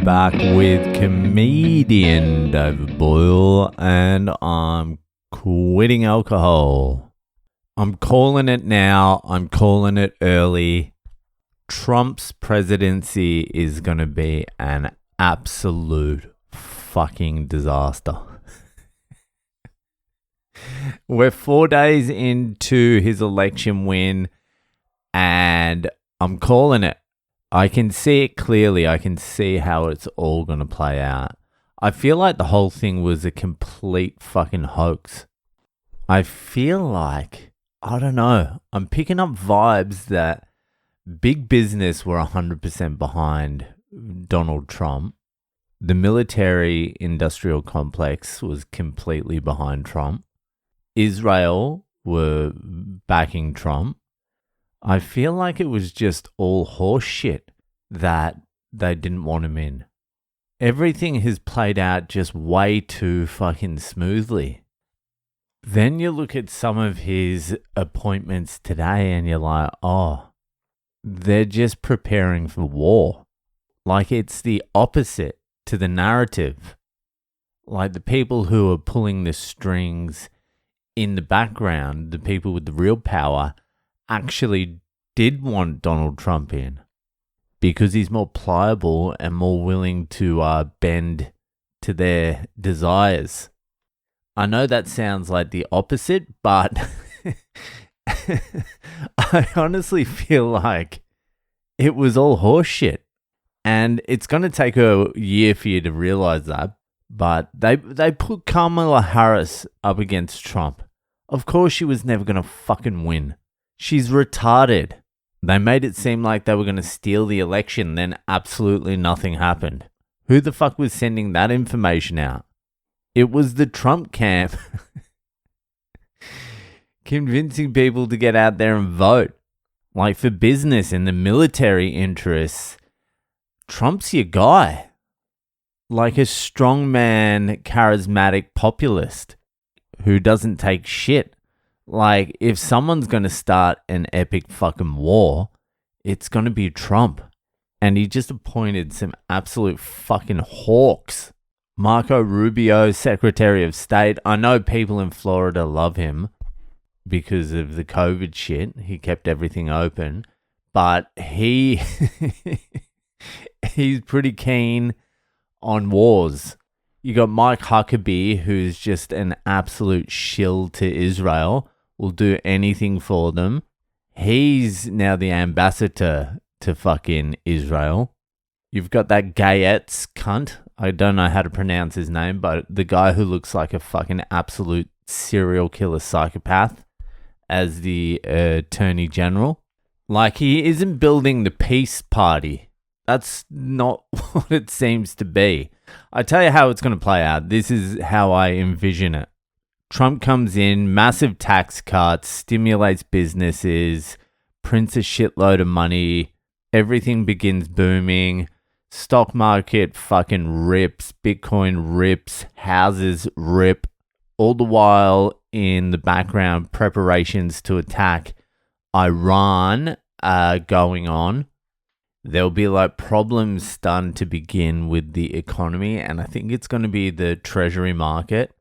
back with comedian David Boyle, and I'm quitting alcohol. I'm calling it now. I'm calling it early. Trump's presidency is going to be an absolute fucking disaster. We're 4 days into his election win, and I'm calling it. I can see it clearly. I can see how it's all going to play out. I feel like the whole thing was a complete fucking hoax. I feel like, I don't know, I'm picking up vibes that big business were 100% behind Donald Trump. The military industrial complex was completely behind Trump. Israel were backing Trump. I feel like it was just all horse shit that they didn't want him in. Everything has played out just way too fucking smoothly. Then you look at some of his appointments today and you're like, oh, they're just preparing for war. Like it's the opposite to the narrative. Like the people who are pulling the strings in the background, the people with the real power, actually did want Donald Trump in because he's more pliable and more willing to bend to their desires. I know that sounds like the opposite, but I honestly feel like it was all horseshit. And it's going to take a year for you to realize that. But they put Kamala Harris up against Trump. Of course she was never going to fucking win. She's retarded. They made it seem like they were going to steal the election, then absolutely nothing happened. Who the fuck was sending that information out? It was the Trump camp convincing people to get out there and vote. Like for business and the military interests, Trump's your guy. Like a strongman, charismatic populist who doesn't take shit. Like, if someone's going to start an epic fucking war, it's going to be Trump. And he just appointed some absolute fucking hawks. Marco Rubio, Secretary of State. I know people in Florida love him because of the COVID shit. He kept everything open. But he's pretty keen on wars. You got Mike Huckabee, who's just an absolute shill to Israel. Will do anything for them. He's now the ambassador to fucking Israel. You've got that Gaetz cunt. I don't know how to pronounce his name, but the guy who looks like a fucking absolute serial killer psychopath as the Attorney General. Like, he isn't building the peace party. That's not what it seems to be. I tell you how it's going to play out. This is how I envision it. Trump comes in, massive tax cuts, stimulates businesses, prints a shitload of money, everything begins booming, stock market fucking rips, Bitcoin rips, houses rip, all the while in the background preparations to attack Iran are going on. There'll be like problems starting to begin with the economy, and I think it's going to be the treasury market.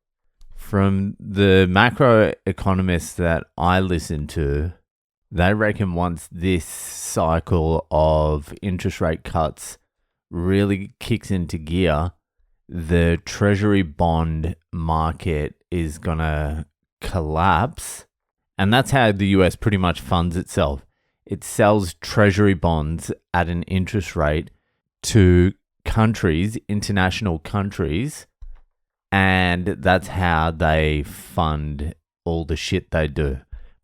From the macro economists that I listen to, they reckon once this cycle of interest rate cuts really kicks into gear, the treasury bond market is going to collapse. And that's how the US pretty much funds itself. It sells treasury bonds at an interest rate to countries, international countries, and that's how they fund all the shit they do.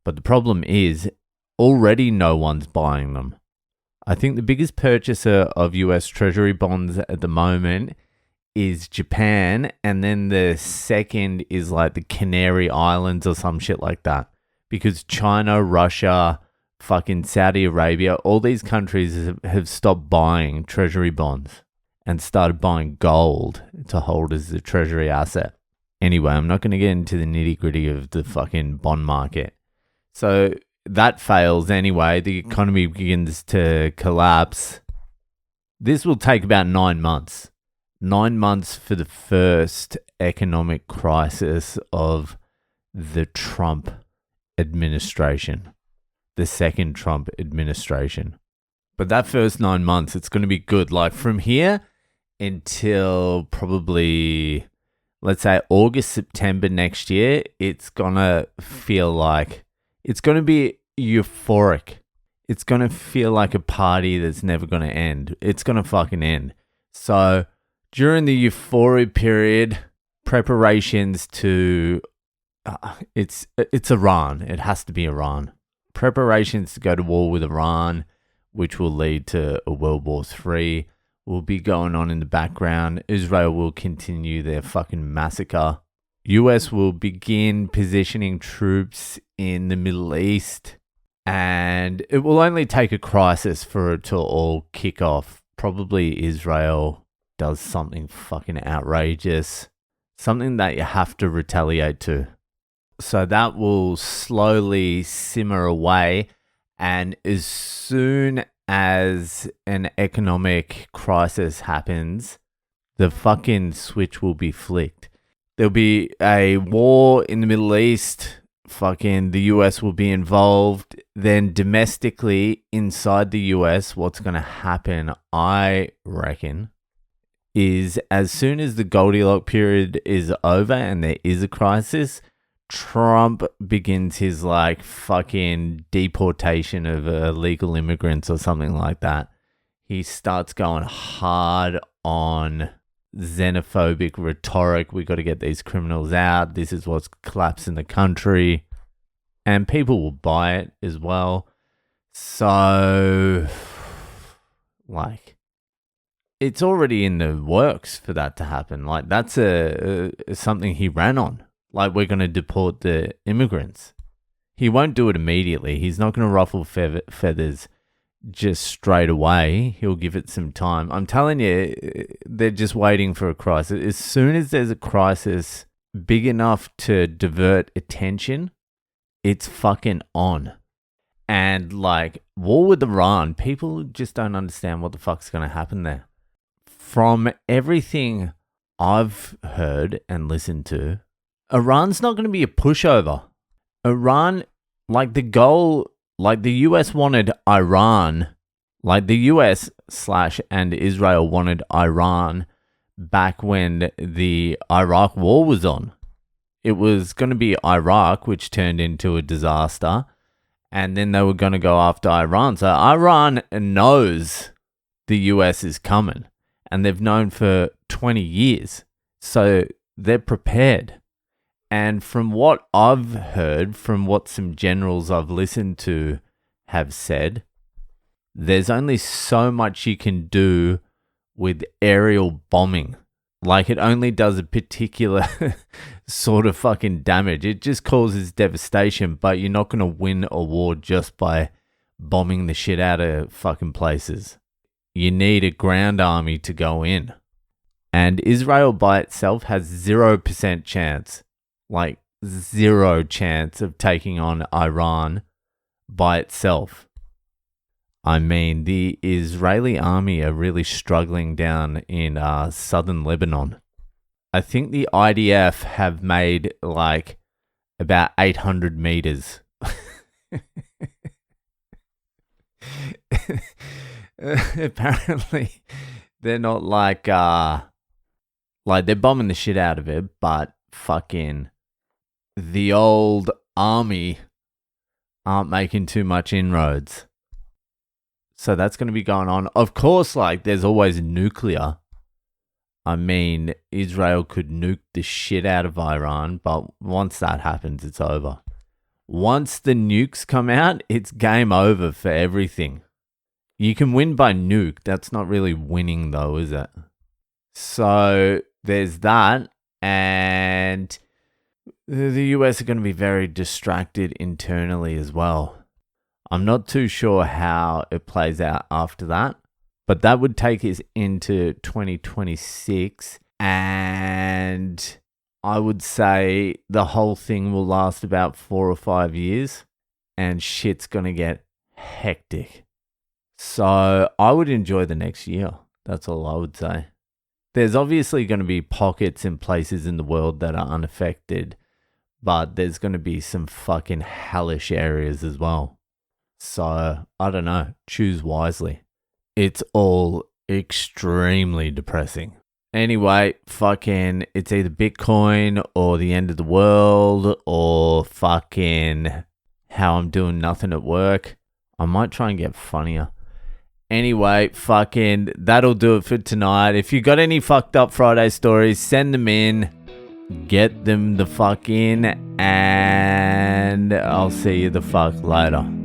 But the problem is, already no one's buying them. I think the biggest purchaser of US Treasury bonds at the moment is Japan, and then the second is like the Canary Islands or some shit like that. Because China, Russia, fucking Saudi Arabia, all these countries have stopped buying Treasury bonds and started buying gold to hold as the treasury asset. Anyway, I'm not going to get into the nitty gritty of the fucking bond market. So that fails anyway. The economy begins to collapse. This will take about 9 months. 9 months for the first economic crisis of the Trump administration, the second Trump administration. But that first 9 months, it's going to be good. Like from here until probably, let's say, August, September next year, it's going to feel like it's going to be euphoric. It's going to feel like a party that's never going to end. It's going to fucking end. So during the euphoria period, preparations to, it's Iran. It has to be Iran. Preparations to go to war with Iran, which will lead to a World War III, will be going on in the background. Israel will continue their fucking massacre. US will begin positioning troops in the Middle East, and it will only take a crisis for it to all kick off. Probably Israel does something fucking outrageous, something that you have to retaliate to. So that will slowly simmer away, and as soon as an economic crisis happens, the fucking switch will be flicked. There'll be a war in the Middle East. Fucking the US will be involved. Then domestically inside the US, what's going to happen, I reckon, is as soon as the Goldilocks period is over and there is a crisis, Trump begins his like fucking deportation of illegal immigrants or something like that. He starts going hard on xenophobic rhetoric. We got to get these criminals out. This is what's collapsing the country. And people will buy it as well. So, like, it's already in the works for that to happen. Like, that's something he ran on. Like, we're going to deport the immigrants. He won't do it immediately. He's not going to ruffle feathers just straight away. He'll give it some time. I'm telling you, they're just waiting for a crisis. As soon as there's a crisis big enough to divert attention, it's fucking on. And like, war with Iran, people just don't understand what the fuck's going to happen there. From everything I've heard and listened to, Iran's not going to be a pushover. Iran, like the goal, like the US wanted Iran, like the US / and Israel wanted Iran back when the Iraq war was on. It was going to be Iraq, which turned into a disaster. And then they were going to go after Iran. So Iran knows the US is coming. And they've known for 20 years. So they're prepared. And from what I've heard, from what some generals I've listened to have said, there's only so much you can do with aerial bombing. Like, it only does a particular sort of fucking damage. It just causes devastation, but you're not going to win a war just by bombing the shit out of fucking places. You need a ground army to go in. And Israel by itself has 0% chance. Like, 0 chance of taking on Iran by itself. I mean, the Israeli army are really struggling down in southern Lebanon. I think the IDF have made like about 800 meters. Apparently, they're not like they're bombing the shit out of it, but fucking the old army aren't making too much inroads. So that's going to be going on. Of course, like, there's always nuclear. I mean, Israel could nuke the shit out of Iran, but once that happens, it's over. Once the nukes come out, it's game over for everything. You can win by nuke. That's not really winning, though, is it? So there's that. And the US are going to be very distracted internally as well. I'm not too sure how it plays out after that, but that would take us into 2026, and I would say the whole thing will last about 4 or 5 years, and shit's going to get hectic. So I would enjoy the next year. That's all I would say. there's obviously going to be pockets and places in the world that are unaffected, but there's going to be some fucking hellish areas as well. So, I don't know. Choose wisely. It's all extremely depressing. Anyway, fucking, it's either Bitcoin or the end of the world or fucking how I'm doing nothing at work. I might try and get funnier. Anyway, fucking, that'll do it for tonight. If you got any fucked up Friday stories, send them in. Get them the fuck in. And I'll see you the fuck later.